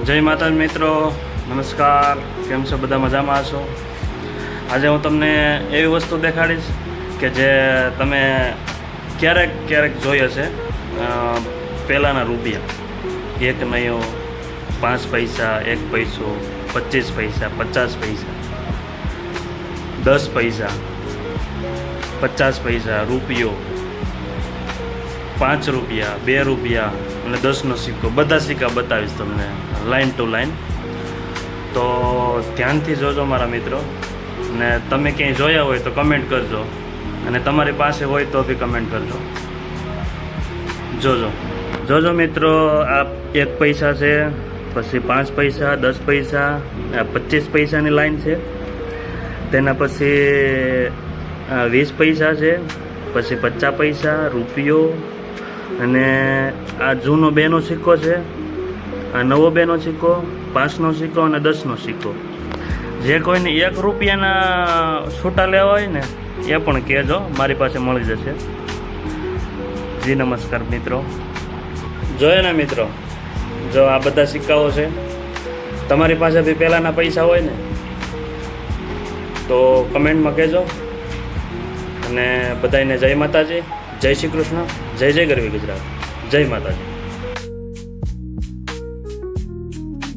જય માતા મિત્રો, નમસ્કાર. કેમ છો? બધા મજામાં હશો? આજે હું તમને એવી વસ્તુ દેખાડીશ કે જે તમે ક્યારેક જોઈ હશે. પહેલાંના રૂપિયા, એક નયો, 5 પૈસા, 1 પૈસો, 25 પૈસા, 50 પૈસા, 10 પૈસા, 50 પૈસા, રૂપિયો, 5 રૂપિયા, 2 રૂપિયા અને 10નો સિક્કો, બધા સિક્કા બતાવીશ તમને લાઇન ટુ લાઇન. તો ધ્યાનથી જોજો મારા મિત્રો, ને તમે ક્યાંય જોયા હોય તો કમેન્ટ કરજો, અને તમારી પાસે હોય તો બી કમેન્ટ કરજો. જોજો મિત્રો, આ 1 પૈસા છે, પછી 5 પૈસા, 10 પૈસા, આ 25 પૈસાની લાઈન છે. તેના પછી 20 પૈસા છે, પછી 50 પૈસા, રૂપિયો, અને આ જૂનો 2નો સિક્કો છે, આ નવો 2નો સિક્કો, 5નો સિક્કો અને 10નો સિક્કો. જે કોઈને 1 રૂપિયાના છૂટા લેવા હોય ને એ પણ કહેજો, મારી પાસે મળી જશે. જી નમસ્કાર મિત્રો. જોયે ને મિત્રો, જો આ બધા સિક્કાઓ છે. તમારી પાસે બી પહેલાંના પૈસા હોય ને તો કમેન્ટમાં કહેજો. અને બધાને જય માતાજી, જય શ્રી કૃષ્ણ, જય ગરવી ગુજરાત, જય માતાજી.